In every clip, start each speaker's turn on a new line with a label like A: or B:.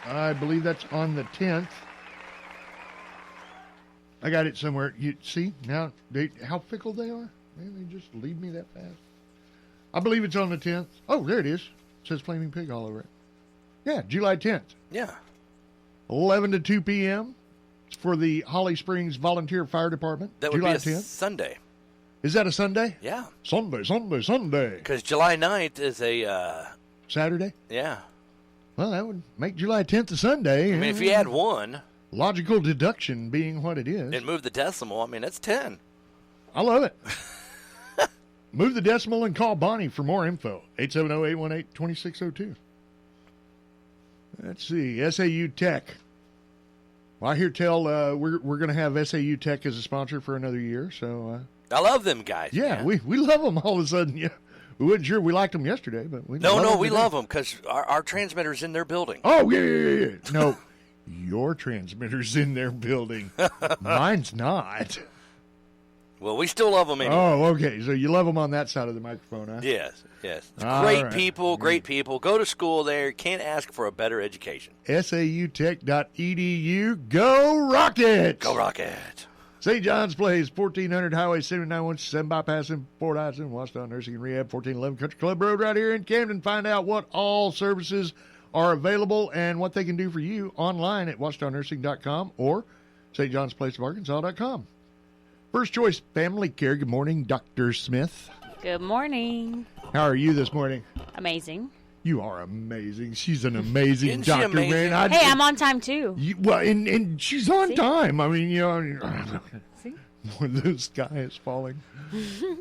A: Yeah.
B: I believe that's on the 10th. I got it somewhere. You see now how fickle they are? Man, they just leave me that fast. I believe it's on the 10th. Oh, there it is. It says Flaming Pig all over it. Yeah, July 10th.
A: Yeah.
B: 11 to 2 p.m. It's for the Holly Springs Volunteer Fire Department.
A: That would
B: July
A: be a
B: 10th.
A: Sunday.
B: Is that a Sunday?
A: Yeah.
B: Sunday.
A: Because July 9th is a...
B: Saturday?
A: Yeah.
B: Well, that would make July 10th a Sunday.
A: I mean, if you had one...
B: Logical deduction being what it is.
A: And move the decimal, I mean, that's 10.
B: I love it. Move the decimal and call Bonnie for more info. 870-818-2602. Let's see. SAU Tech. Well, I hear tell we're going to have SAU Tech as a sponsor for another year. So
A: I love them guys.
B: Yeah,
A: man.
B: we love them all of a sudden. Yeah, we weren't sure we liked them yesterday, but we
A: we love them because our transmitter's in their building.
B: Oh, yeah. No, your transmitter's in their building. Mine's not.
A: Well, we still love them anyway.
B: Oh, okay. So you love them on that side of the microphone, huh?
A: Yes.
B: All
A: Great
B: right.
A: people. Go to school there. Can't ask for a better education.
B: SAUtech.edu. Go Rockets!
A: Go Rocket!
B: St. John's Place, 1400 Highway 7917, bypassing Fort Hudson, Washington Nursing and Rehab, 1411 Country Club Road right here in Camden. Find out what all services are available and what they can do for you online at WashingtonNursing.com or stjohnsplaceofarkansas.com. First Choice Family Care. Good morning, Dr. Smith.
C: Good morning.
B: How are you this morning?
C: Amazing.
B: You are amazing. She's an amazing
A: Isn't she
B: doctor,
A: amazing?
B: man.
C: Hey, I'm on time too.
B: And she's on
C: See?
B: time. I mean,
C: See?
B: when the sky is falling.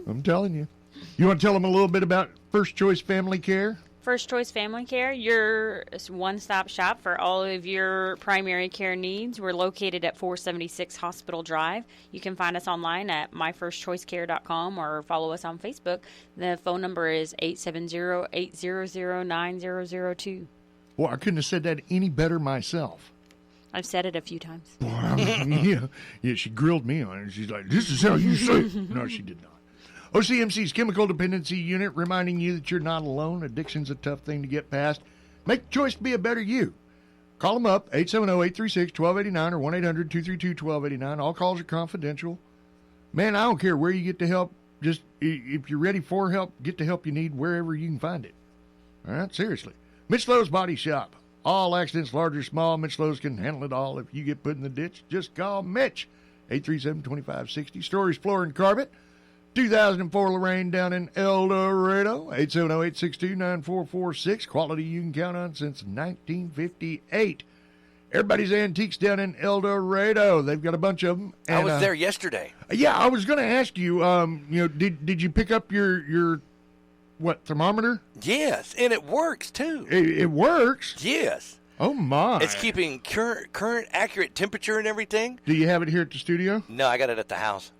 B: I'm telling you. You want to tell them a little bit about First Choice Family Care?
C: First Choice Family Care, your one-stop shop for all of your primary care needs. We're located at 476 Hospital Drive. You can find us online at myfirstchoicecare.com or follow us on Facebook. The phone number is 870-800-9002.
B: Well, I couldn't have said that any better myself.
C: I've said it a few times.
B: Yeah, she grilled me on it. She's like, this is how you say it. No, she did not. OCMC's Chemical Dependency Unit reminding you that you're not alone. Addiction's a tough thing to get past. Make the choice to be a better you. Call them up, 870-836-1289 or 1-800-232-1289. All calls are confidential. Man, I don't care where you get the help. Just, if you're ready for help, get the help you need wherever you can find it. All right, seriously. Mitch Lowe's Body Shop. All accidents, large or small, Mitch Lowe's can handle it all. If you get put in the ditch, just call Mitch. 837-2560. Stories, Floor, and Carpet. 2004 Lorraine down in El Dorado, 870-862-9446. Quality you can count on since 1958. Everybody's Antiques down in El Dorado. They've got a bunch of them.
A: I was there yesterday.
B: Yeah, I was going to ask you, did you pick up your thermometer?
A: Yes, and it works, too.
B: It works?
A: Yes.
B: Oh, my.
A: It's keeping current accurate temperature and everything.
B: Do you have it here at the studio?
A: No, I got it at the house.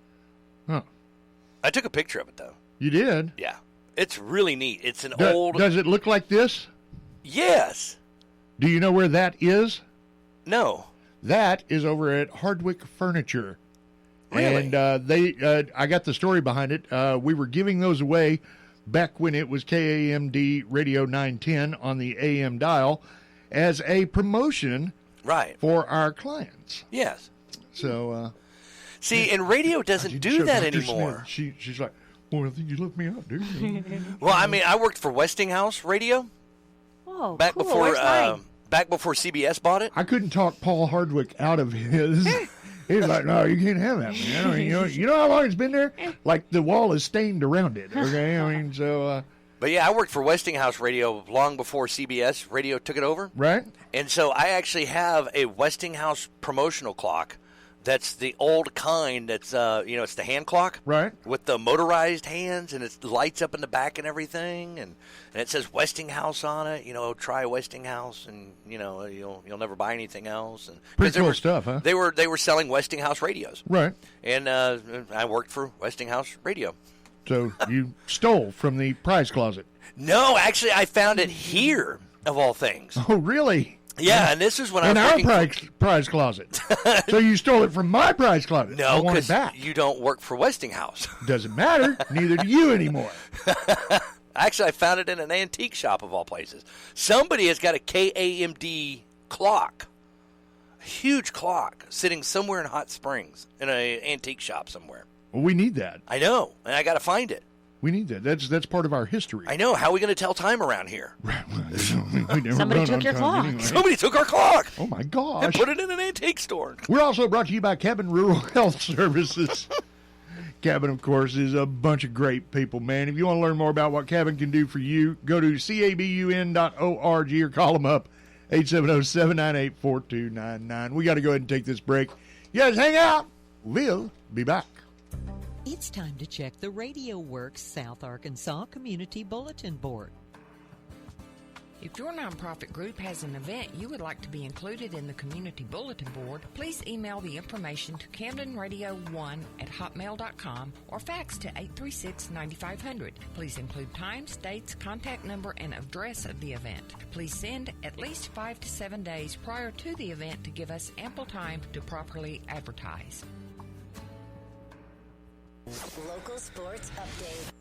B: Huh.
A: I took a picture of it, though.
B: You did?
A: Yeah. It's really neat. It's an old...
B: Does it look like this?
A: Yes.
B: Do you know where that is?
A: No.
B: That is over at Hardwick Furniture.
A: Really?
B: And I got the story behind it. We were giving those away back when it was KAMD Radio 910 on the AM dial as a promotion for our clients.
A: Yes.
B: So...
A: See, and radio doesn't do that anymore.
B: She's like, well, I think you left me out, dude.
A: Well, I mean, I worked for Westinghouse Radio.
C: Oh,
A: back
C: cool.
A: before CBS bought it.
B: I couldn't talk Paul Hardwick out of his. He's like, no, you can't have that, man. I mean, you know how long it's been there? Like the wall is stained around it. Okay, I mean, so.
A: But yeah, I worked for Westinghouse Radio long before CBS Radio took it over.
B: Right.
A: And so I actually have a Westinghouse promotional clock. That's the old kind. That's it's the hand clock,
B: right?
A: With the motorized hands, and it lights up in the back and everything, and it says Westinghouse on it. Try Westinghouse, and you'll never buy anything else. And
B: pretty cool stuff, huh?
A: They were selling Westinghouse radios,
B: right?
A: And I worked for Westinghouse Radio.
B: So you stole from the prize closet?
A: No, actually, I found it here of all things.
B: Oh, really?
A: Yeah, and this is when I was
B: in our prize closet. So you stole it from my prize closet.
A: No, because you don't work for Westinghouse.
B: Doesn't matter. Neither do you anymore.
A: Actually, I found it in an antique shop of all places. Somebody has got a KAMD clock, a huge clock, sitting somewhere in Hot Springs in an antique shop somewhere.
B: Well, we need that.
A: I know, and I got to find it.
B: We need that. That's part of our history.
A: I know. How are we going to tell time around here?
C: Somebody took your clock.
B: Anyway.
A: Somebody took our clock.
B: Oh, my gosh.
A: And put it in an antique store.
B: We're also brought to you by Cabin Rural Health Services. Cabin, of course, is a bunch of great people, man. If you want to learn more about what Cabin can do for you, go to cabun.org or call them up, 870-798-4299. We got to go ahead and take this break. You guys hang out. We'll be back.
D: It's time to check the Radio Works South Arkansas Community Bulletin Board.
E: If your nonprofit group has an event you would like to be included in the Community Bulletin Board, please email the information to CamdenRadio1@hotmail.com or fax to 836-9500. Please include times, dates, contact number, and address of the event. Please send at least 5 to 7 days prior to the event to give us ample time to properly advertise.
F: Local sports update.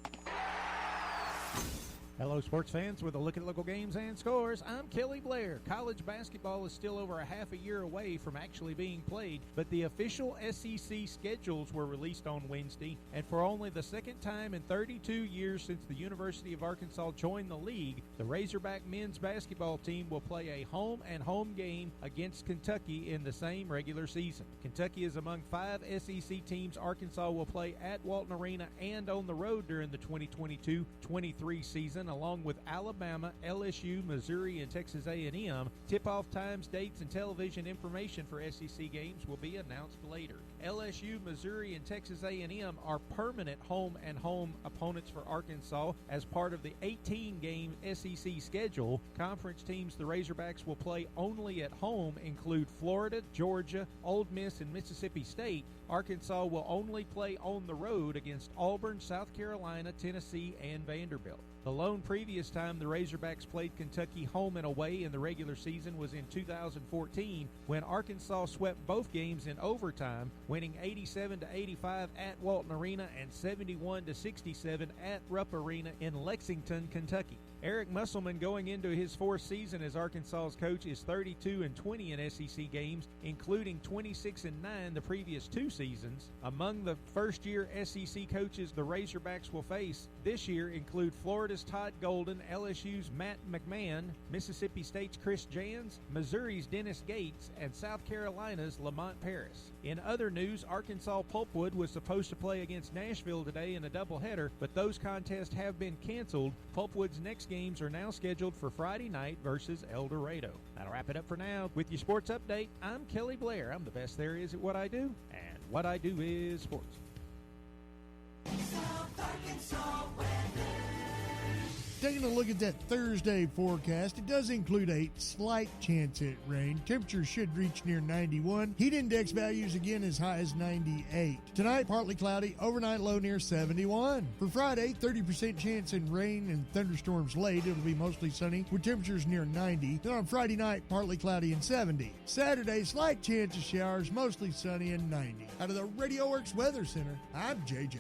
G: Hello, sports fans. With a look at local games and scores, I'm Kelly Blair. College basketball is still over a half a year away from actually being played, but the official SEC schedules were released on Wednesday, and for only the second time in 32 years since the University of Arkansas joined the league, the Razorback men's basketball team will play a home game against Kentucky in the same regular season. Kentucky is among 5 SEC teams Arkansas will play at Walton Arena and on the road during the 2022-23 season, along with Alabama, LSU, Missouri, and Texas A&M. Tip-off times, dates, and television information for SEC games will be announced later. LSU, Missouri, and Texas A&M are permanent home opponents for Arkansas as part of the 18-game SEC schedule. Conference teams the Razorbacks will play only at home include Florida, Georgia, Ole Miss, and Mississippi State. Arkansas will only play on the road against Auburn, South Carolina, Tennessee, and Vanderbilt. The lone previous time the Razorbacks played Kentucky home and away in the regular season was in 2014, when Arkansas swept both games in overtime, winning 87-85 at Walton Arena and 71-67 at Rupp Arena in Lexington, Kentucky. Eric Musselman, going into his 4th season as Arkansas's coach, is 32-20 in SEC games, including 26-9 the previous 2 seasons. Among the first-year SEC coaches the Razorbacks will face this year include Florida's Todd Golden, LSU's Matt McMahon, Mississippi State's Chris Jans, Missouri's Dennis Gates, and South Carolina's Lamont Paris. In other news, Arkansas Pulpwood was supposed to play against Nashville today in a doubleheader, but those contests have been canceled. Pulpwood's next games are now scheduled for Friday night versus El Dorado. That'll wrap it up for now. With your sports update, I'm Kelly Blair. I'm the best there is at what I do, and what I do is sports.
F: South Arkansas weather.
B: Taking a look at that Thursday forecast, it does include a slight chance at rain. Temperatures should reach near 91. Heat index values again as high as 98. Tonight, partly cloudy, overnight low near 71. For Friday, 30% chance in rain and thunderstorms late. It'll be mostly sunny with temperatures near 90. Then on Friday night, partly cloudy and 70. Saturday, slight chance of showers, mostly sunny and 90. Out of the Radio Works Weather Center, I'm JJ.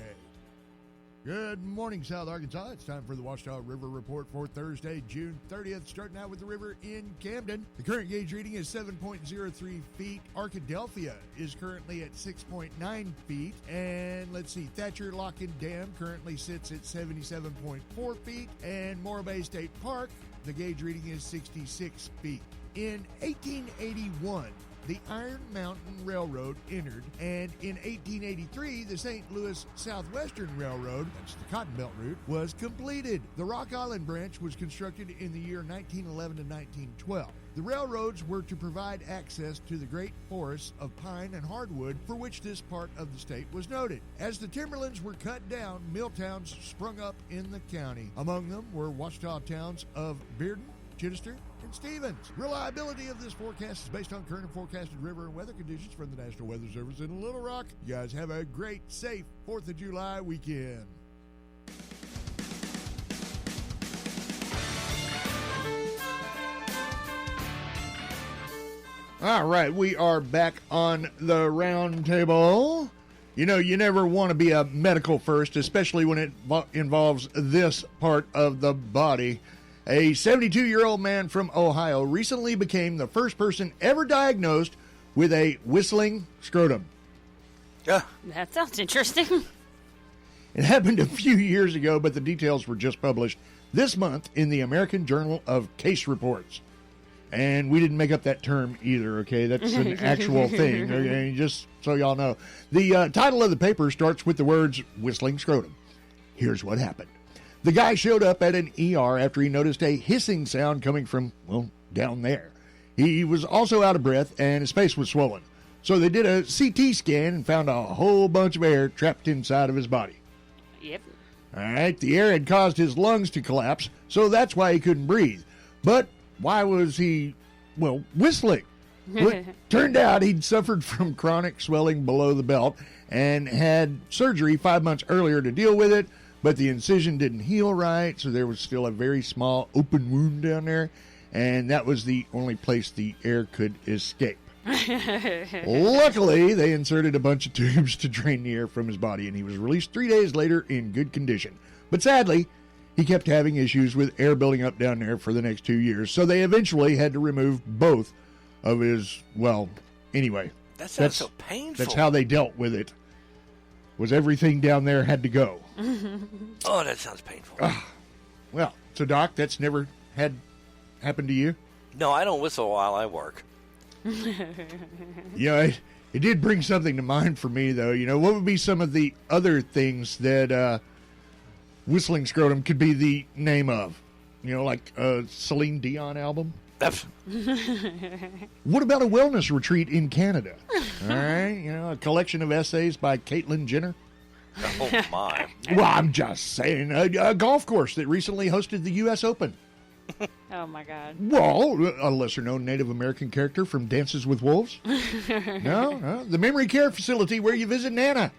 B: Good morning, South Arkansas. It's time for the Ouachita River Report for Thursday, June 30th. Starting out with the river in Camden. The current gauge reading is 7.03 feet. Arkadelphia is currently at 6.9 feet. And let's see, Thatcher Lock-in Dam currently sits at 77.4 feet. And Morro Bay State Park, the gauge reading is 66 feet. In 1881, the Iron Mountain Railroad entered, and in 1883, the St. Louis Southwestern Railroad, that's the Cotton Belt route, was completed. The Rock Island branch was constructed in the year 1911 to 1912. The railroads were to provide access to the great forests of pine and hardwood for which this part of the state was noted. As the timberlands were cut down, mill towns sprung up in the county. Among them were Ouachita towns of Bearden, Chittister, and Stevens. Reliability of this forecast is based on current and forecasted river and weather conditions from the National Weather Service in Little Rock. You guys have a great, safe 4th of July weekend. All right, we are back on the round table. You know, you never want to be a medical first, especially when it involves this part of the body. A 72-year-old man from Ohio recently became the first person ever diagnosed with a whistling scrotum.
A: Yeah.
C: That sounds interesting.
B: It happened a few years ago, but the details were just published this month in the American Journal of Case Reports. And we didn't make up that term either, okay? That's an actual thing, okay? Just so y'all know. The title of the paper starts with the words, whistling scrotum. Here's what happened. The guy showed up at an ER after he noticed a hissing sound coming from, well, down there. He was also out of breath, and his face was swollen. So they did a CT scan and found a whole bunch of air trapped inside of his body.
C: Yep.
B: All right, the air had caused his lungs to collapse, so that's why he couldn't breathe. But why was he, well, whistling? Well, it turned out he'd suffered from chronic swelling below the belt and had surgery 5 months earlier to deal with it, but the incision didn't heal right, so there was still a very small open wound down there, and that was the only place the air could escape. Luckily, they inserted a bunch of tubes to drain the air from his body, and he was released 3 days later in good condition. But sadly, he kept having issues with air building up down there for the next 2 years, so they eventually had to remove both of his, well, anyway.
A: That sounds so painful.
B: That's how they dealt with it, was everything down there had to go.
A: Oh, that sounds painful.
B: Well, so Doc, that's never had happened to you?
A: No, I don't whistle while I work.
B: Yeah, it did bring something to mind for me, though. You know, what would be some of the other things that whistling scrotum could be the name of? You know, like a Celine Dion album? What about a wellness retreat in Canada? All right, you know, a collection of essays by Caitlyn Jenner?
A: Oh, my.
B: Well, I'm just saying, a golf course that recently hosted the U.S. Open.
C: Oh, my God.
B: Well, a lesser-known Native American character from Dances with Wolves. No, the memory care facility where you visit Nana.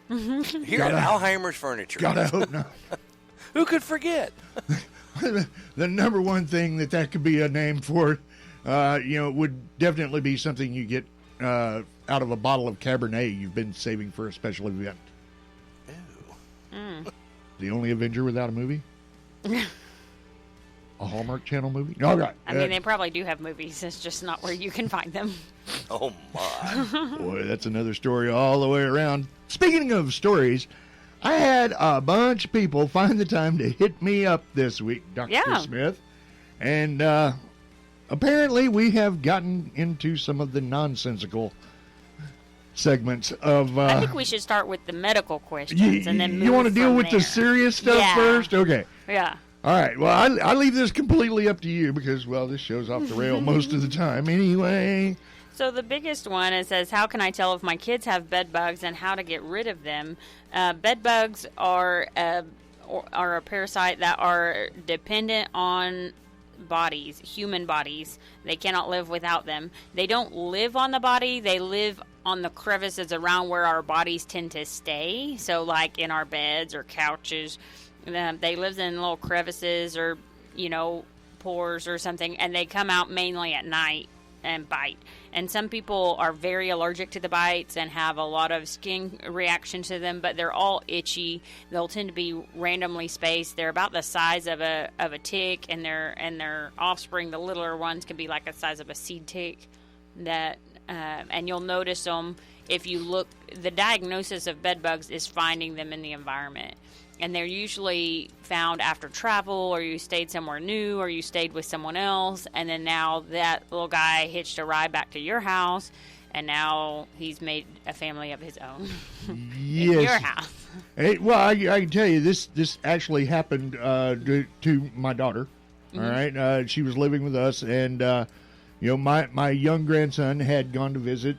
A: Here at Alzheimer's Furniture.
B: Gotta hope not.
A: Who could forget?
B: The number one thing that could be a name for, you know, would definitely be something you get out of a bottle of Cabernet you've been saving for a special event.
A: Ew.
B: The only Avenger without a movie? A Hallmark Channel movie? No, right.
C: I mean, they probably do have movies. It's just not where you can find them.
A: Oh, my.
B: Boy, that's another story all the way around. Speaking of stories, I had a bunch of people find the time to hit me up this week, Dr. Smith. And apparently we have gotten into some of the nonsensical segments of...
C: I think we should start with the medical questions and then move
B: You want to deal with
C: there.
B: the serious stuff first? Okay.
C: Yeah.
B: All right. Well, I leave this completely up to you because, well, this show's off the rail most of the time anyway.
C: So the biggest one, it says, how can I tell if my kids have bed bugs and how to get rid of them? Bed bugs are a parasite that are dependent on bodies, human bodies. They cannot live without them. They don't live on the body. They live on the crevices around where our bodies tend to stay. So like in our beds or couches, they live in little crevices or, you know, pores or something, and they come out mainly at night and bite. And some people are very allergic to the bites and have a lot of skin reaction to them, but they're all itchy. They'll tend to be randomly spaced. They're about the size of a tick, and their offspring, the littler ones, can be like the size of a seed tick. And you'll notice them if you look. The diagnosis of bed bugs is finding them in the environment. And they're usually found after travel, or you stayed somewhere new, or you stayed with someone else, and then now that little guy hitched a ride back to your house, and now he's made a family of his own in your house.
B: Hey, well, I can tell you, this actually happened to my daughter. Mm-hmm. All right, she was living with us, and you know, my young grandson had gone to visit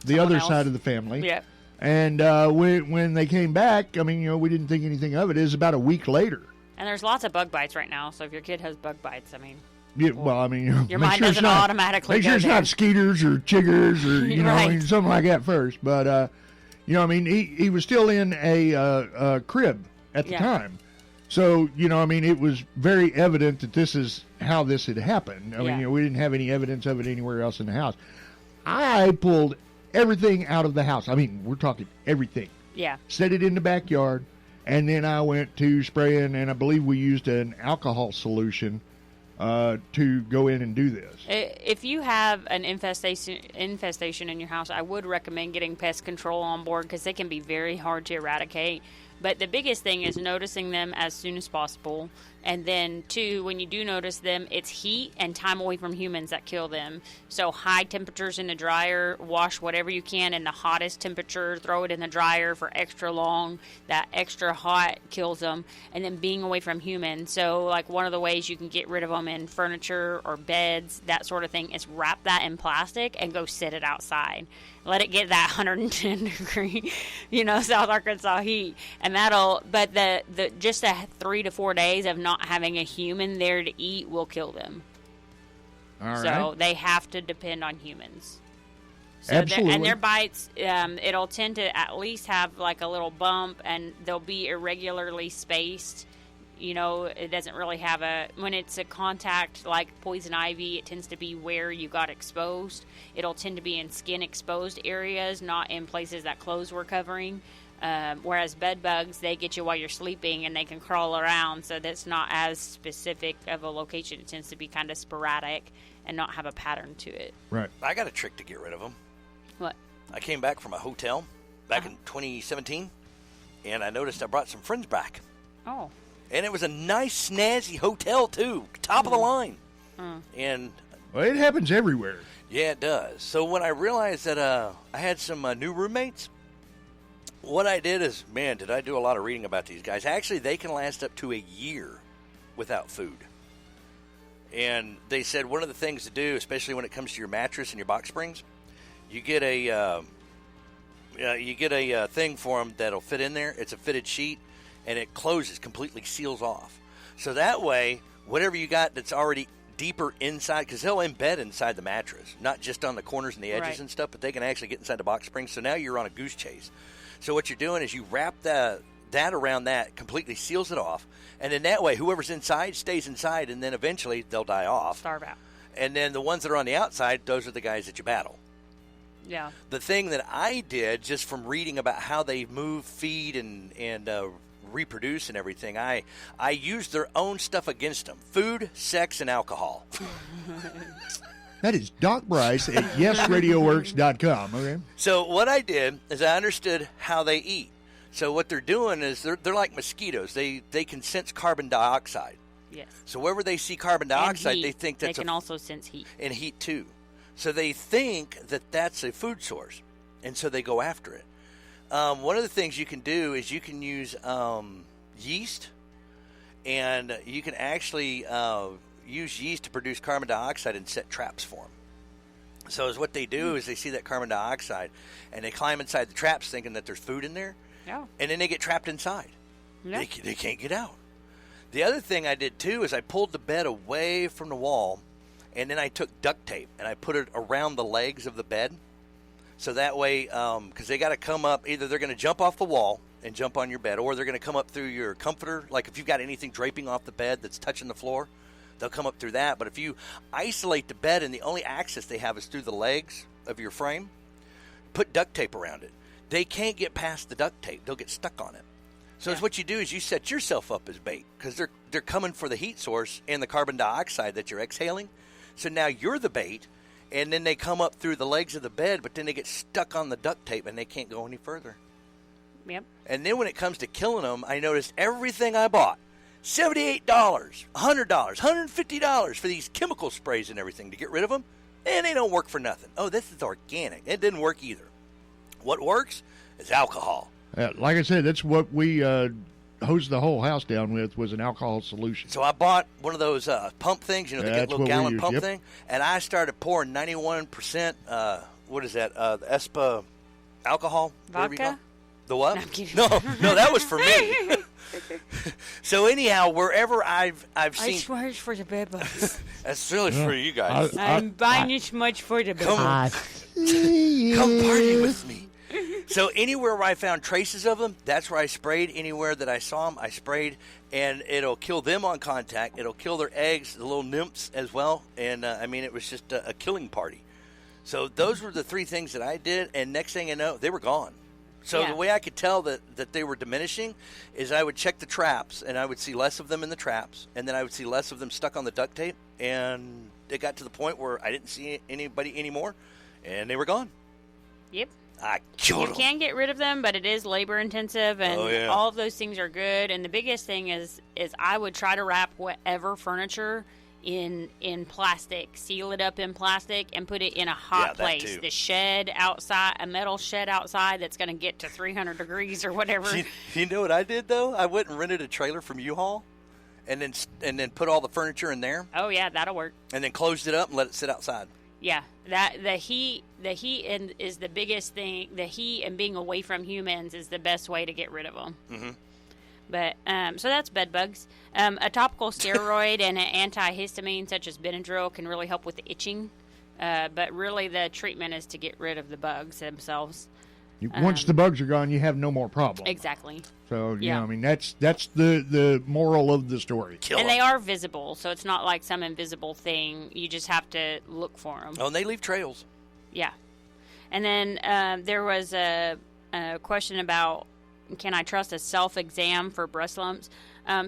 B: the
C: someone
B: other
C: else.
B: side of the family.
C: Yeah.
B: And when they came back, I mean, you know, we didn't think anything of it. It was about a week later.
C: And there's lots of bug bites right now, so if your kid has bug bites, I mean...
B: Yeah, well, I mean, you know,
C: your mind doesn't automatically
B: make sure
C: go
B: it's
C: there.
B: not skeeters or chiggers or, you know,
C: Right.
B: something like that first. But, you know, I mean, he was still in a crib at the time. So, you know, I mean, it was very evident that this is how this had happened. I mean, you know, we didn't have any evidence of it anywhere else in the house. I pulled everything out of the house. I mean, we're talking everything.
C: Yeah.
B: Set it in the backyard, and then I went to spraying, and I believe we used an alcohol solution to go in and do this.
C: If you have an infestation in your house, I would recommend getting pest control on board because they can be very hard to eradicate. But the biggest thing is noticing them as soon as possible. And then, two, when you do notice them, it's heat and time away from humans that kill them. So high temperatures in the dryer, wash whatever you can in the hottest temperature, throw it in the dryer for extra long. That extra hot kills them. And then being away from humans. So, like, one of the ways you can get rid of them in furniture or beds, that sort of thing, is wrap that in plastic and go sit it outside. Let it get that 110 degree, South Arkansas heat, and but the just 3 to 4 days of not having a human there to eat will kill them.
B: All right.
C: So they have to depend on humans. So
B: Absolutely.
C: And their bites, it'll tend to at least have like a little bump, and they'll be irregularly spaced. It doesn't really have when it's a contact like poison ivy, it tends to be where you got exposed. It'll tend to be in skin exposed areas, not in places that clothes were covering. Whereas bed bugs, they get you while you're sleeping and they can crawl around, so that's not as specific of a location. It tends to be kind of sporadic and not have a pattern to it.
B: Right.
A: I got a trick to get rid of them.
C: What?
A: I came back from a hotel back in 2017, and I noticed I brought some friends back.
C: Oh.
A: And it was a nice, snazzy hotel, too. Top of the line. And
B: Well, it happens everywhere.
A: yeah, it does. So when I realized that I had some new roommates, what I did is, man, did I do a lot of reading about these guys. Actually, they can last up to a year without food. And they said one of the things to do, especially when it comes to your mattress and your box springs, you get a thing for them that'll fit in there. It's a fitted sheet, and it closes, completely seals off. So that way, whatever you got that's already deeper inside, because they'll embed inside the mattress, not just on the corners and the edges
C: Right.
A: and stuff, but they can actually get inside the box springs. So now you're on a goose chase. So what you're doing is you wrap that around that, completely seals it off, and then that way whoever's inside stays inside, and then eventually they'll die off.
C: Starve out.
A: And then the ones that are on the outside, those are the guys that you battle.
C: Yeah.
A: The thing that I did, just from reading about how they move, feed, and reproduce and everything, I used their own stuff against them: food, sex, and alcohol.
B: That is Doc Bryce at YesRadioWorks.com. Okay.
A: So what I did is I understood how they eat. So what they're doing is they're like mosquitoes. They can sense carbon dioxide.
C: Yes.
A: So wherever they see carbon
C: And
A: dioxide,
C: heat.
A: they think
C: They
A: that's
C: can also sense heat.
A: and heat too. So they think that that's a food source, and so they go after it. One of the things you can do is you can use yeast, and you can actually use yeast to produce carbon dioxide and set traps for them. So is what they do is they see that carbon dioxide, and they climb inside the traps thinking that there's food in there,
C: Yeah.
A: and then they get trapped inside.
C: Yeah.
A: They can't get out. The other thing I did too is I pulled the bed away from the wall, and then I took duct tape and I put it around the legs of the bed. So that way, because they got to come up, either they're going to jump off the wall and jump on your bed, or they're going to come up through your comforter. Like if you've got anything draping off the bed that's touching the floor, they'll come up through that. But if you isolate the bed and the only access they have is through the legs of your frame, put duct tape around it. They can't get past the duct tape. They'll get stuck on it. So it's what you do is you set yourself up as bait, because they're coming for the heat source and the carbon dioxide that you're exhaling. So now you're the bait, and then they come up through the legs of the bed, but then they get stuck on the duct tape and they can't go any further.
C: Yep.
A: And then when it comes to killing them, I noticed everything I bought, $78, $100, $150 for these chemical sprays and everything to get rid of them, and they don't work for nothing. Oh, this is organic. It didn't work either. What works is alcohol.
B: Like I said, that's what we hosed the whole house down with, was an alcohol solution.
A: So I bought one of those pump things, the
B: That's
A: little
B: what we
A: gallon
B: use,
A: pump
B: yep.
A: thing, and I started pouring 91%, what is that, the ESPA alcohol? whatever you
C: Vodka?
A: call it. The what?
C: No, I'm kidding.
A: No, that was for me. So anyhow, wherever I've
C: I
A: seen,
C: swear it's for the bed bugs.
A: that's really for you guys.
C: I'm buying this much for the bed
A: Come
C: bugs.
A: on. Come party with me. So anywhere where I found traces of them, that's where I sprayed. Anywhere that I saw them, I sprayed, and it'll kill them on contact. It'll kill their eggs, the little nymphs as well. And, it was just a killing party. So those were the 3 things that I did, and next thing I know, they were gone. So
C: Yeah.
A: the way I could tell that they were diminishing is I would check the traps, and I would see less of them in the traps, and then I would see less of them stuck on the duct tape, and it got to the point where I didn't see anybody anymore, and they were gone.
C: Yep.
A: I killed
C: You
A: them.
C: can get rid of them, but it is labor intensive, and
A: Oh, yeah.
C: all of those things are good. And the biggest thing is I would try to wrap whatever furniture in plastic, seal it up in plastic, and put it in a hot
A: that
C: place.
A: too.
C: The shed outside, a metal shed outside that's going to get to 300 degrees or whatever.
A: You know what I did though? I went and rented a trailer from U-Haul, and then put all the furniture in there,
C: Oh yeah, that'll work.
A: and then closed it up and let it sit outside.
C: Yeah, that the heat is the biggest thing. The heat and being away from humans is the best way to get rid of them. Mm-hmm. But so that's bed bugs. A topical steroid and an antihistamine such as Benadryl can really help with the itching. But really, the treatment is to get rid of the bugs themselves.
B: Once the bugs are gone, you have no more problem.
C: Exactly.
B: So,
C: Yeah.
B: I mean, that's the moral of the story.
A: Kill
C: And
A: 'em.
C: they are visible, so it's not like some invisible thing. You just have to look for them.
A: Oh, and they leave trails.
C: Yeah. And then there was a question about, can I trust a self-exam for breast lumps?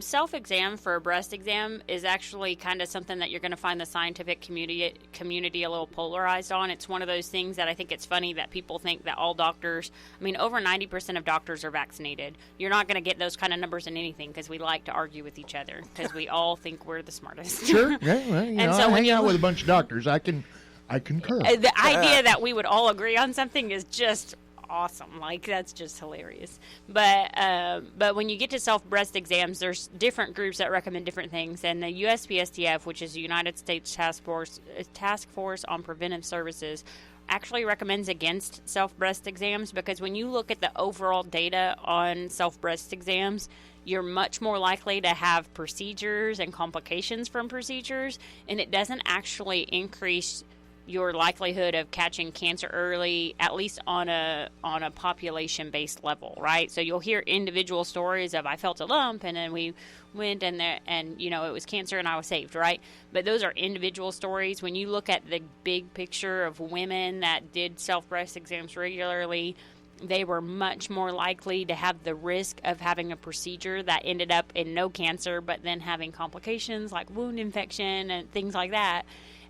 C: Self-exam for a breast exam is actually kind of something that you're going to find the scientific community a little polarized on. It's one of those things that I think it's funny that people think that all doctors, I mean, over 90% of doctors are vaccinated. You're not going to get those kind of numbers in anything because we like to argue with each other because we all think we're the smartest.
B: Sure. Yeah, well, you know,
C: so
B: I
C: when
B: hang
C: you
B: out with a
C: look-
B: bunch of doctors. I concur.
C: The idea that we would all agree on something is just awesome. Like, that's just hilarious. But when you get to self-breast exams, there's different groups that recommend different things. And the USPSTF, which is the United States Task Force on Preventive Services, actually recommends against self-breast exams because when you look at the overall data on self-breast exams, you're much more likely to have procedures and complications from procedures, and it doesn't actually increase your likelihood of catching cancer early, at least on a population-based level, right? So you'll hear individual stories of I felt a lump and then we went and you know it was cancer and I was saved, right? But those are individual stories. When you look at the big picture of women that did self-breast exams regularly, they were much more likely to have the risk of having a procedure that ended up in no cancer, but then having complications like wound infection and things like that.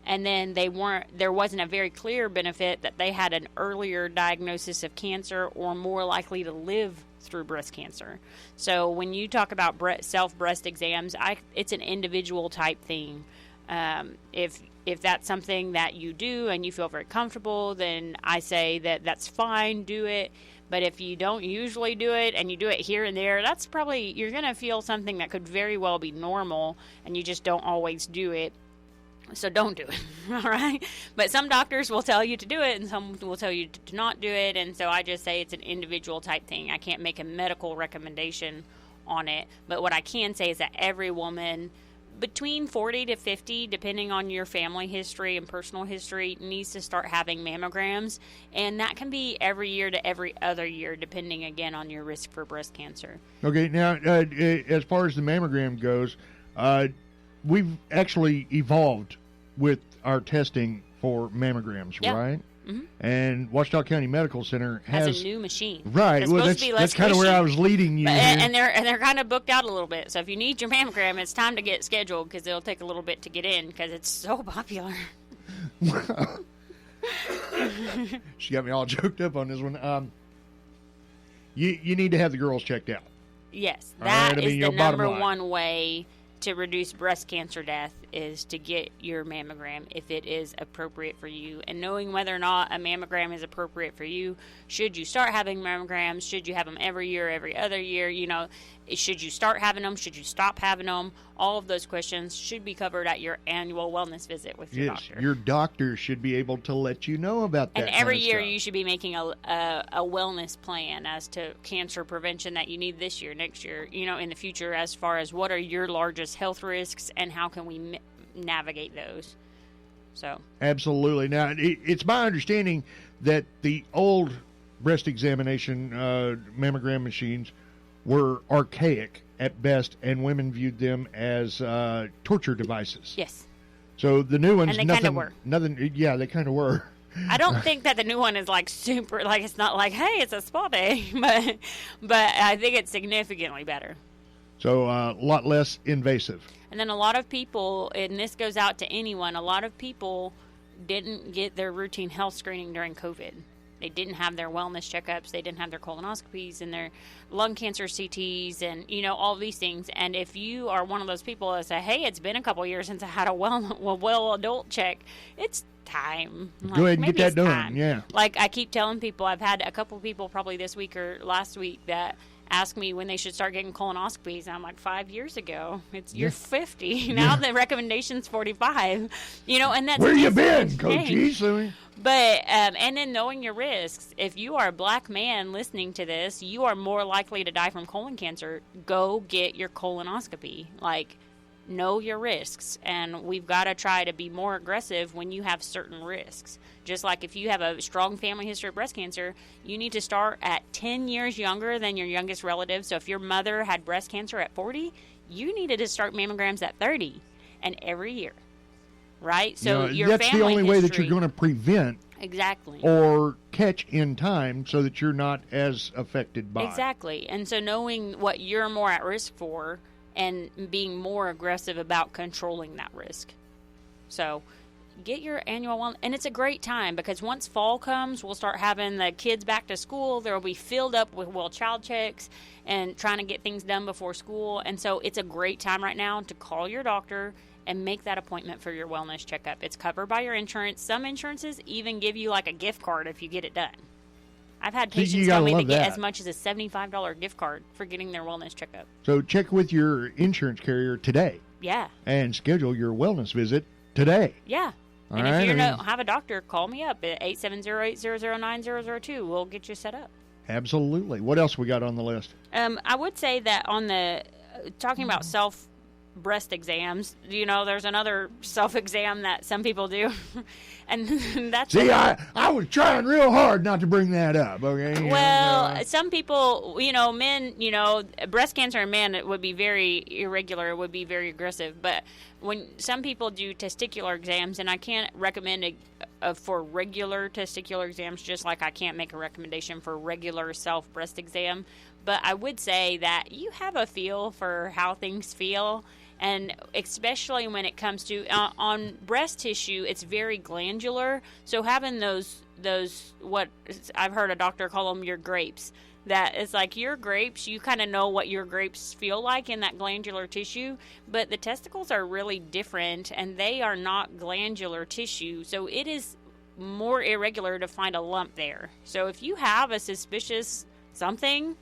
C: And then there wasn't a very clear benefit that they had an earlier diagnosis of cancer or more likely to live through breast cancer. So when you talk about self-breast exams, it's an individual type thing. If that's something that you do and you feel very comfortable, then I say that's fine, do it. But if you don't usually do it and you do it here and there, that's probably, you're going to feel something that could very well be normal and you just don't always do it. So don't do it, all right? But some doctors will tell you to do it, and some will tell you to not do it. And so I just say it's an individual type thing. I can't make a medical recommendation on it. But what I can say is that every woman between 40 to 50, depending on your family history and personal history, needs to start having mammograms. And that can be every year to every other year, depending, again, on your risk for breast cancer.
B: Okay, now, as far as the mammogram goes, we've actually evolved with our testing for mammograms,
C: Yeah.
B: right?
C: Mm-hmm.
B: And Washita County Medical Center
C: Has a new machine.
B: Right.
C: It's
B: Well,
C: supposed to be less
B: that's kind of where
C: squishy.
B: I was leading you.
C: But,
B: here.
C: and they're kind of booked out a little bit. So if you need your mammogram, it's time to get scheduled because it'll take a little bit to get in because it's so popular.
B: She got me all joked up on this one. You need to have the girls checked out.
C: Yes,
B: All right,
C: that
B: I mean,
C: is
B: you know,
C: the
B: bottom
C: number
B: line.
C: one way to reduce breast cancer death is to get your mammogram if it is appropriate for you. And knowing whether or not a mammogram is appropriate for you, should you start having mammograms, should you have them every year, every other year, you know, should you start having them, should you stop having them, all of those questions should be covered at your annual wellness visit with your
B: Yes,
C: doctor.
B: your doctor should be able to let you know about that.
C: And every
B: kind of
C: year
B: stuff.
C: you should be making a wellness plan as to cancer prevention that you need this year, next year, you know, in the future, as far as what are your largest health risks and how can we navigate those. So
B: Absolutely. Now, it's my understanding that the old breast examination mammogram machines were archaic at best, and women viewed them as torture devices.
C: yes,
B: So the new ones,
C: And they kinda
B: nothing,
C: were.
B: nothing. Yeah, they kind of were.
C: I don't think that the new one is like super, like it's not like, hey, it's a spa day, but I think it's significantly better.
B: So a lot less invasive.
C: And then a lot of people, and this goes out to anyone, a lot of people didn't get their routine health screening during COVID. They didn't have their wellness checkups. They didn't have their colonoscopies and their lung cancer CTs and, all these things. And if you are one of those people that say, hey, it's been a couple years since I had a well adult check, it's time.
B: Go ahead and get that done. Yeah.
C: Like I keep telling people, I've had a couple people probably this week or last week that ask me when they should start getting colonoscopies. And I'm like, 5 years ago. You're 50. Now the recommendation's 45. And that's
B: where you been, Coach?
C: But, and then knowing your risks. If you are a black man listening to this, you are more likely to die from colon cancer. Go get your colonoscopy. Like, know your risks. And we've got to try to be more aggressive when you have certain risks. Just like if you have a strong family history of breast cancer, you need to start at 10 years younger than your youngest relative. So if your mother had breast cancer at 40, you needed to start mammograms at 30 and every year. Right? So your
B: that's
C: family
B: the only way that
C: history,
B: you're going to prevent
C: exactly
B: or catch in time so that you're not as affected by.
C: Exactly. And so knowing what you're more at risk for and being more aggressive about controlling that risk. So get your annual one, and it's a great time because once fall comes, we'll start having the kids back to school. There will be filled up with child checks and trying to get things done before school. And so it's a great time right now to call your doctor and make that appointment for your wellness checkup. It's covered by your insurance. Some insurances even give you like a gift card if you get it done. I've had patients tell me they get as much as a $75 gift card for getting their wellness checkup.
B: So check with your insurance carrier today.
C: Yeah.
B: And schedule your wellness visit today.
C: Yeah. And if you don't have a doctor, call me up at 870-800-9002. We'll get you set up.
B: Absolutely. What else we got on the list?
C: I would say that on the talking about breast exams, there's another self-exam that some people do. And that's
B: I was trying real hard not to bring that up, okay?
C: Well, some people, men, breast cancer in men, it would be very irregular, it would be very aggressive, but when some people do testicular exams, and I can't recommend for regular testicular exams, just like I can't make a recommendation for regular self-breast exam, but I would say that you have a feel for how things feel. And especially when it comes to on breast tissue, it's very glandular. So having those what I've heard a doctor call them your grapes. That it's like your grapes, you kind of know what your grapes feel like in that glandular tissue. But the testicles are really different, and they are not glandular tissue. So it is more irregular to find a lump there. So if you have a suspicious something,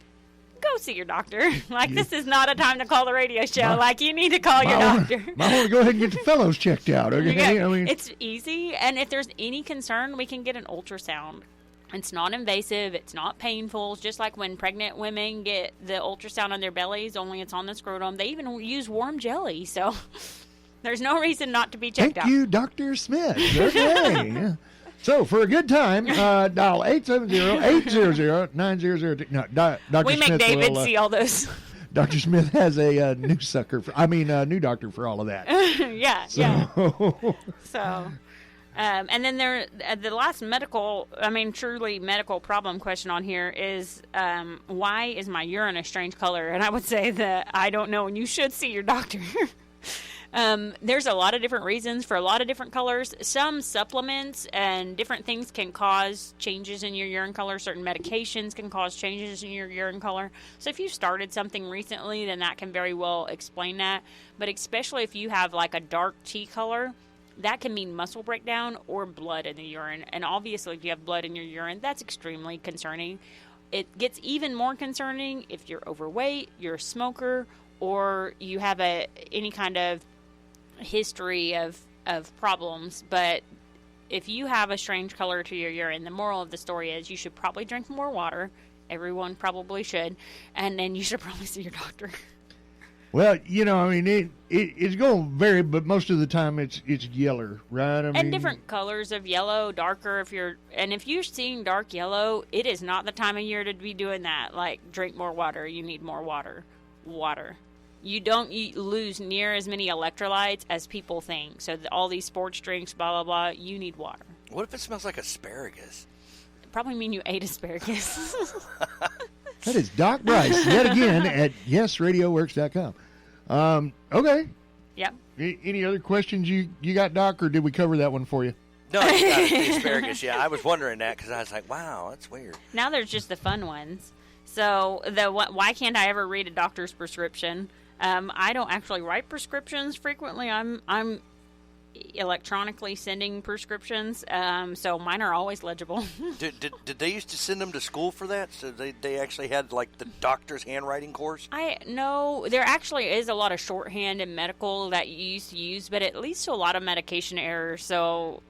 C: go see your doctor. This is not a time to call the radio show. You need to call your doctor.
B: I want to go ahead and get the fellows checked out, okay?
C: Yeah, it's easy, and if there's any concern, we can get an ultrasound. It's not invasive. It's not painful. It's just like when pregnant women get the ultrasound on their bellies, only it's on the scrotum. They even use warm jelly, so there's no reason not to be checked out.
B: Thank you, Dr. Smith. Okay. So, for a good time, dial 870-800-9002. No, Dr.
C: We make
B: Smith
C: David see all those.
B: Dr. Smith has a new new doctor for all of that.
C: Yeah. So, and then the last truly medical problem question on here is, why is my urine a strange color? And I would say that I don't know, and you should see your doctor. There's a lot of different reasons for a lot of different colors. Some supplements and different things can cause changes in your urine color. Certain medications can cause changes in your urine color. So if you started something recently, then that can very well explain that. But especially if you have like a dark tea color, that can mean muscle breakdown or blood in the urine. And obviously if you have blood in your urine, that's extremely concerning. It gets even more concerning if you're overweight, you're a smoker, or you have any kind of history of problems. But if you have a strange color to your urine, the moral of the story is you should probably drink more water. Everyone probably should. And then you should probably see your doctor.
B: Well, it's going to vary, but most of the time it's yellow, right?
C: And different colors of yellow, darker. If you're seeing dark yellow, it is not the time of year to be doing that. Like, drink more water. You need more water. You don't lose near as many electrolytes as people think. So all these sports drinks, blah, blah, blah, you need water.
A: What if it smells like asparagus?
C: Probably mean you ate asparagus.
B: That is Doc Bryce, yet again, at yesradioworks.com. Okay.
C: Yep.
B: Any other questions you got, Doc, or did we cover that one for you?
A: No, you got it, the asparagus. Yeah, I was wondering that because I was like, wow, that's weird.
C: Now there's just the fun ones. So why can't I ever read a doctor's prescription? I don't actually write prescriptions frequently. I'm electronically sending prescriptions, so mine are always legible.
A: Did they used to send them to school for that? So they actually had like the doctor's handwriting course?
C: No, there actually is a lot of shorthand in medical that you used to use, but it leads to a lot of medication errors. So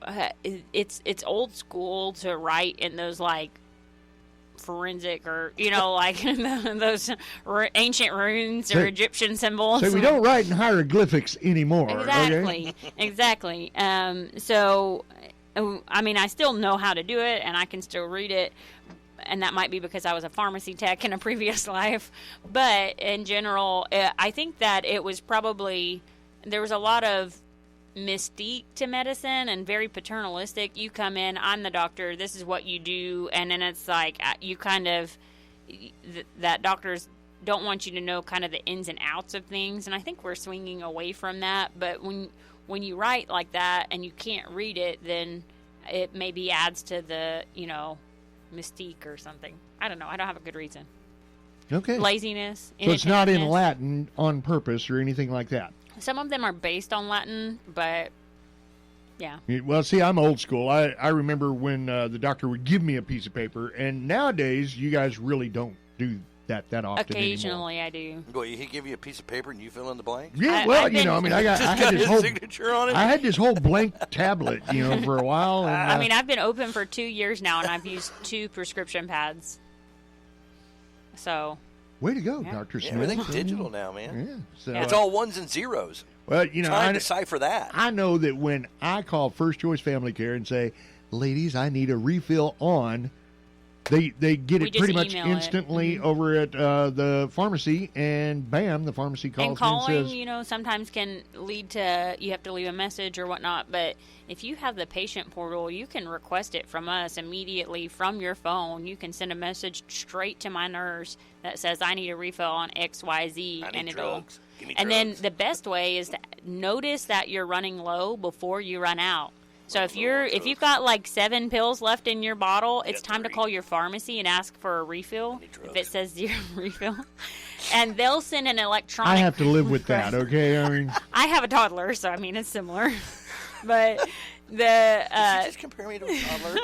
C: it's old school to write in those like forensic or like those ancient runes or Egyptian symbols.
B: So we don't write in hieroglyphics anymore.
C: Exactly.
B: Okay?
C: Exactly. So I mean, I still know how to do it and I can still read it, and that might be because I was a pharmacy tech in a previous life, but in general I think that it was probably there was a lot of mystique to medicine and very paternalistic. You come in, I'm the doctor, this is what you do, and then it's like you kind of that doctors don't want you to know kind of the ins and outs of things, and I think we're swinging away from that. But when you write like that and you can't read it, then it maybe adds to the mystique or something. I don't know. I don't have a good reason.
B: Okay.
C: Laziness.
B: So it's not in Latin on purpose or anything like that.
C: Some of them are based on Latin, but yeah.
B: Well, see, I'm old school. I remember when the doctor would give me a piece of paper, and nowadays you guys really don't do that often
C: Occasionally
B: anymore.
C: I do.
A: Well, he give you a piece of paper and you fill in the blanks?
B: Yeah, well, I had this whole
A: signature on it.
B: I had this whole blank tablet, for a while. And,
C: I mean, I've been open for 2 years now, and I've used 2 prescription pads. So.
B: Way to go,
C: Yeah.
B: Dr. Smith.
A: Everything's digital now, man.
B: Yeah, so,
A: It's all ones and zeros.
B: well,
A: Trying to decipher that.
B: I know that when I call First Choice Family Care and say, ladies, I need a refill on, they get
C: We
B: it
C: just
B: pretty much
C: email it.
B: instantly over at the pharmacy, and bam, the pharmacy calls
C: And calling,
B: and says,
C: sometimes can lead to you have to leave a message or whatnot. But if you have the patient portal, you can request it from us immediately from your phone. You can send a message straight to my nurse that says, I need a refill on XYZ.
A: I need
C: and
A: drugs. Give me
C: and
A: drugs.
C: then the best way is to notice that you're running low before you run out. So if you've got like 7 pills left in your bottle, it's time to call your pharmacy and ask for a refill. If it says 0 refill, and they'll send an electronic.
B: I have to live with that, okay? I mean,
C: I have a toddler, so I mean it's similar, but the
A: Did you just compare me to a toddler?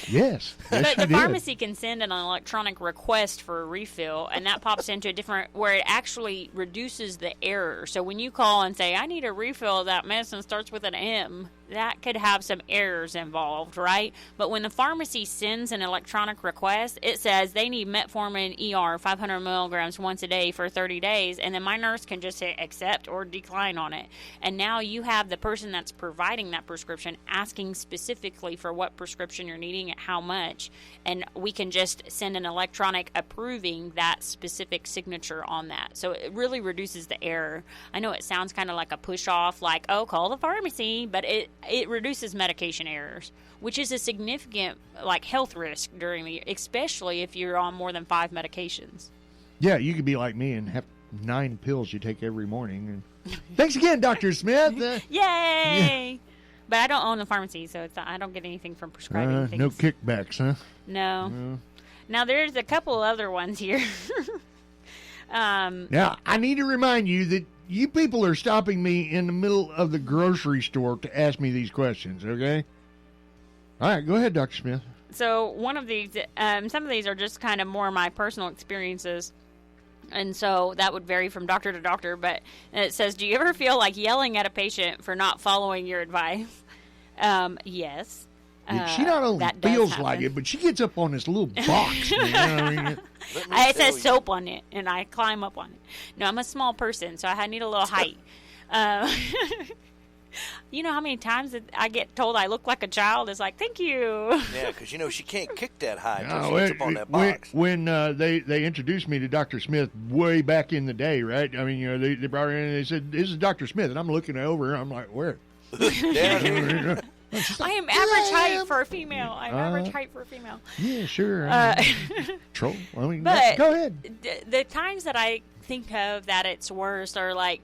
B: yes.
C: but the
B: you did.
C: pharmacy can send an electronic request for a refill, and that pops into a different where it actually reduces the error. So when you call and say, I need a refill, that medicine starts with an M, that could have some errors involved, right? But when the pharmacy sends an electronic request, it says they need metformin ER 500 milligrams once a day for 30 days, and then my nurse can just say accept or decline on it. And now you have the person that's providing that prescription asking specifically for what prescription you're needing at how much, and we can just send an electronic approving that specific signature on that. So it really reduces the error. I know it sounds kind of like a push off, like, oh, call the pharmacy, but it reduces medication errors, which is a significant health risk during the year, especially if you're on more than 5 medications.
B: Yeah, you could be like me and have 9 pills you take every morning. And thanks again, Dr. Smith.
C: Yay! Yeah. But I don't own the pharmacy, so I don't get anything from prescribing things.
B: No kickbacks, huh?
C: No. Now, there's a couple other ones here.
B: Now, I need to remind you that you people are stopping me in the middle of the grocery store to ask me these questions, okay? All right, go ahead, Dr. Smith.
C: So one of these, some of these are just kind of more my personal experiences. And so that would vary from doctor to doctor. But it says, do you ever feel like yelling at a patient for not following your advice? Yes.
B: She not only
C: that does
B: feels
C: happen.
B: like it, but she gets up on this little box.
C: It says soap on it, and I climb up on it. No, I'm a small person, so I need a little height. You know how many times that I get told I look like a child? It's like, thank you.
A: Yeah, because, she can't kick that high until
B: No,
A: she gets up on that box.
B: When they introduced me to Dr. Smith way back in the day, right? I mean, they brought her in and they said, this is Dr. Smith. And I'm looking over her. I'm like, where?
A: Down here.
C: I am average height for a female. I'm average height for a female.
B: Yeah, sure. Troll. I mean,
C: But
B: go ahead.
C: The times that I think of that it's worse are like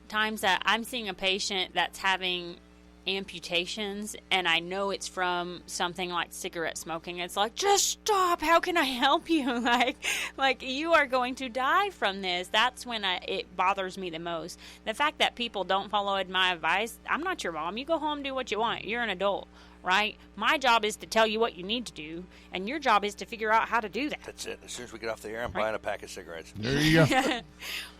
C: times that I'm seeing a patient that's having amputations and I know it's from something like cigarette smoking. It's like, just stop. How can I help you? Like you are going to die from this. That's when it bothers me the most. The fact that people don't follow my advice. I'm not your mom. You go home, do what you want. You're an adult, right? My job is to tell you what you need to do, and your job is to figure out how to do that.
A: That's it. As soon as we get off the air, I'm buying a pack of cigarettes.
B: There you go.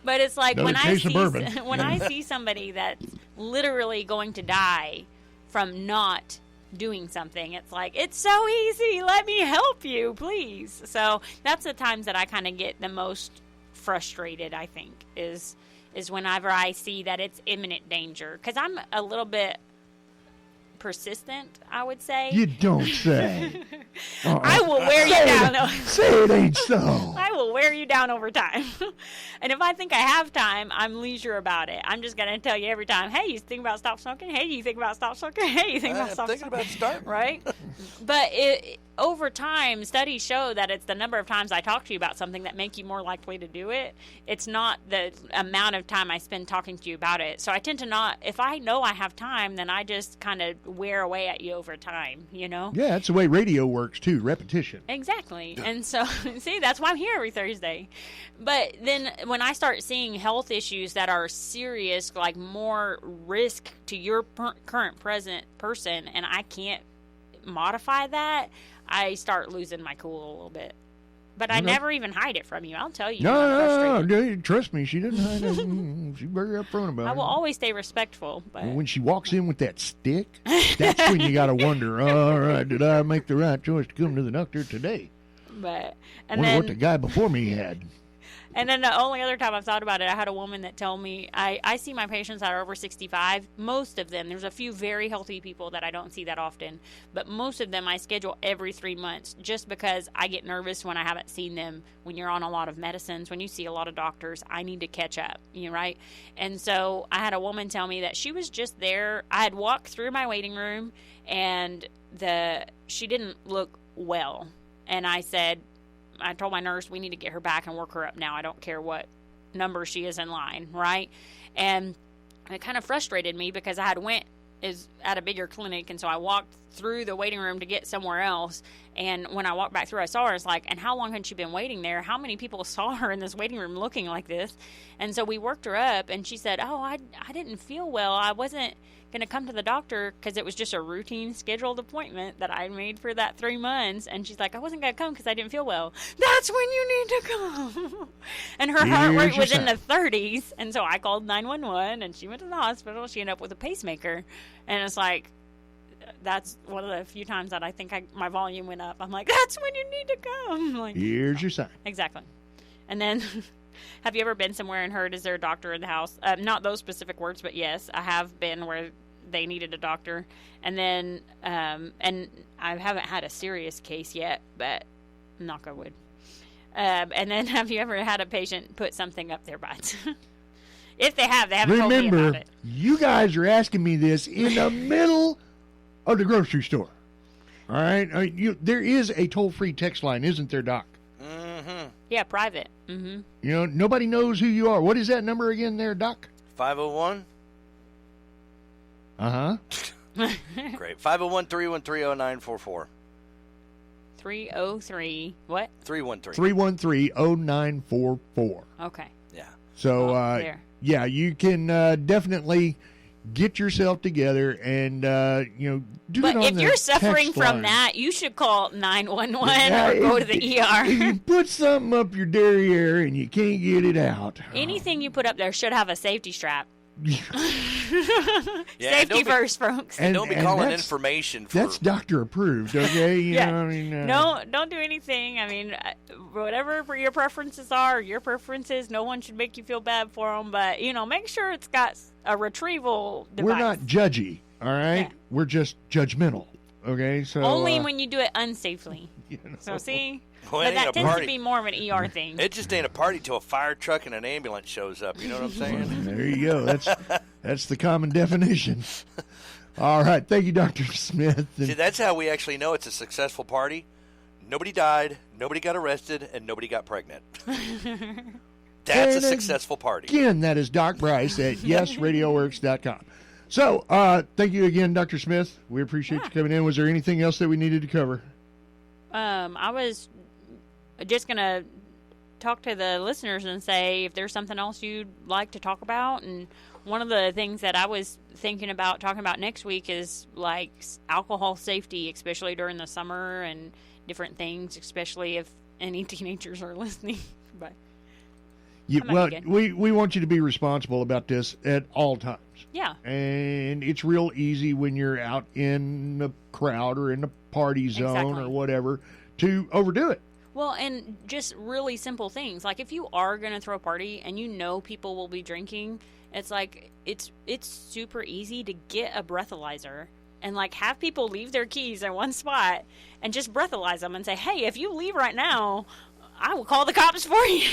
C: But it's like
B: Another case of bourbon.
C: when I see somebody that's literally going to die from not doing something, it's like, it's so easy. Let me help you, please. So that's the times that I kind of get the most frustrated, I think, is whenever I see that it's imminent danger. Because I'm a little bit persistent, I would say.
B: You don't say.
C: I will wear you down.
B: Say it ain't so.
C: I will wear you down over time. And if I think I have time, I'm leisure about it. I'm just going to tell you every time, hey, you think about stop smoking? Hey, you think about stop smoking? Hey, you think about stop smoking?
A: I'm thinking about starting.
C: Right? But over time, studies show that it's the number of times I talk to you about something that make you more likely to do it. It's not the amount of time I spend talking to you about it. So I tend to not, if I know I have time, then I just kind of wear away at you over time, you know?
B: Yeah, that's the way radio works, too. Repetition.
C: Exactly. And so, see, that's why I'm here every Thursday. But then when I start seeing health issues that are serious, like more risk to your current present person, and I can't modify that, I start losing my cool a little bit. But I never even hide it from you. I'll tell you.
B: No, trust me, she doesn't hide it. She's very upfront about it.
C: I will always stay respectful. But
B: when she walks in with that stick, that's when you got to wonder, all right, did I make the right choice to come to the doctor today?
C: But
B: Wonder what the guy before me had.
C: And then the only other time I've thought about it, I had a woman that told me, I see my patients that are over 65. Most of them, there's a few very healthy people that I don't see that often, but most of them I schedule every 3 months just because I get nervous when I haven't seen them. When you're on a lot of medicines, when you see a lot of doctors, I need to catch up, right? And so I had a woman tell me that she was just there. I had walked through my waiting room, and she didn't look well. And I told my nurse, we need to get her back and work her up now. I don't care what number she is in line, right? And it kind of frustrated me because I had at a bigger clinic, and so I walked through the waiting room to get somewhere else. And when I walked back through, I saw her. It's like, and how long had she been waiting there? How many people saw her in this waiting room looking like this? And so we worked her up, and she said, oh, I didn't feel well. I wasn't going to come to the doctor because it was just a routine scheduled appointment that I made for that 3 months. And she's like, I wasn't going to come because I didn't feel well. That's when you need to come. And her heart rate was in the 30s. And so I called 911, and she went to the hospital. She ended up with a pacemaker. And it's like, that's one of the few times that I think my volume went up. I'm like, that's when you need to come. Like,
B: here's your sign.
C: Exactly. And then, have you ever been somewhere and heard, is there a doctor in the house? Not those specific words, but yes, I have been where they needed a doctor. And then, and I haven't had a serious case yet, but knock on wood. And then, have you ever had a patient put something up their butts? If they haven't told me about it.
B: You guys are asking me this in the middle of the grocery store. All right? There is a toll-free text line, isn't there, Doc?
A: Mm-hmm.
C: Yeah, private. Mm-hmm.
B: Nobody knows who you are. What is that number again there, Doc?
A: 501.
B: Uh-huh.
A: Great. 501-313-0944.
C: 303 what?
A: 313.
B: 313-0944.
C: Okay.
A: Yeah.
B: So, yeah, you can definitely get yourself together and, do
C: but
B: it on
C: if
B: the
C: you're suffering
B: text
C: from
B: line.
C: that, you should call 911 or go to the ER.
B: If you put something up your derriere and you can't get it out.
C: Anything you put up there should have a safety strap.
A: Yeah,
C: Safety first, folks.
A: And don't be calling information for...
B: That's doctor approved, okay?
C: Don't do anything. I mean, whatever your preferences are, your preferences, no one should make you feel bad for them. But, make sure it's got a retrieval device.
B: We're not judgy, all right? Yeah. We're just judgmental, okay? So
C: only when you do it unsafely. So, see?
A: Well,
C: but that tends to be more of an ER thing.
A: It just ain't a party till a fire truck and an ambulance shows up. You know what I'm saying?
B: There you go. That's the common definition. All right. Thank you, Dr. Smith.
A: See, that's how we actually know it's a successful party. Nobody died, nobody got arrested, and nobody got pregnant. That's a successful party.
B: Again, that is Doc Bryce at YesRadioWorks.com. So, thank you again, Dr. Smith. We appreciate you coming in. Was there anything else that we needed to cover?
C: I was just going to talk to the listeners and say if there's something else you'd like to talk about. And one of the things that I was thinking about talking about next week is like alcohol safety, especially during the summer, and different things, especially if any teenagers are listening. But
B: we want you to be responsible about this at all times.
C: Yeah.
B: And it's real easy when you're out in the crowd or in the party zone or whatever to overdo it.
C: Well, and just really simple things. Like if you are going to throw a party and you know people will be drinking, it's like it's super easy to get a breathalyzer and like have people leave their keys in one spot and just breathalyze them and say, hey, if you leave right now, I will call the cops for you.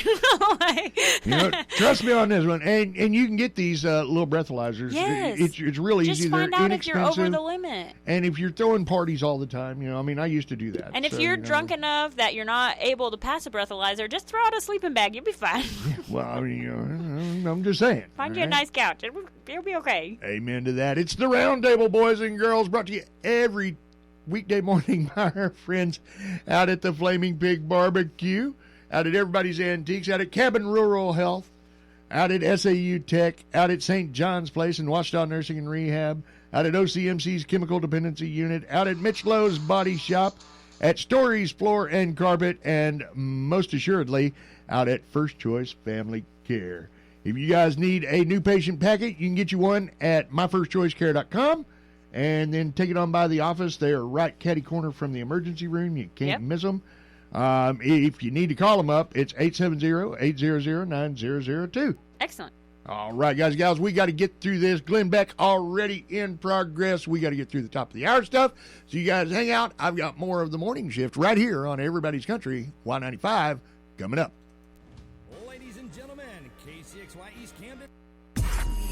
B: Trust me on this one. And you can get these little breathalyzers.
C: Yes.
B: It's really easy.
C: Just find
B: They're
C: out if you're over
B: inexpensive.
C: the limit.
B: And if you're throwing parties all the time, I used to do that.
C: And if you're drunk enough that you're not able to pass a breathalyzer, just throw out a sleeping bag. You'll be fine.
B: Well, I'm just saying.
C: Find you a nice couch. It'll be okay.
B: Amen to that. It's the Roundtable, boys and girls, brought to you every weekday morning by our friends out at the Flaming Pig Barbecue, out at Everybody's Antiques, out at Cabin Rural Health, out at SAU Tech, out at St. John's Place in Washita Nursing and Rehab, out at OCMC's Chemical Dependency Unit, out at Mitch Lowe's Body Shop, at Stories Floor and Carpet, and most assuredly out at First Choice Family Care. If you guys need a new patient packet, you can get you one at myfirstchoicecare.com. And then take it on by the office. They are right catty corner from the emergency room. You can't miss them. If you need to call them up, it's 870-800-9002.
C: Excellent.
B: All right, guys and gals, we got to get through this. Glenn Beck already in progress. We got to get through the top of the hour stuff. So you guys hang out. I've got more of the morning shift right here on Everybody's Country, Y95, coming up.
H: Ladies and gentlemen, KCXY East Camden.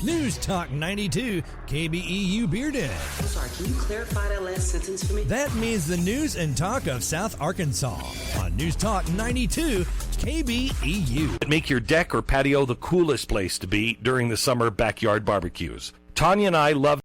H: News Talk 92, KBEU Bearden.
I: I'm sorry, can you clarify that last sentence for me?
H: That means the news and talk of South Arkansas on News Talk 92, KBEU.
J: Make your deck or patio the coolest place to be during the summer backyard barbecues. Tanya and I love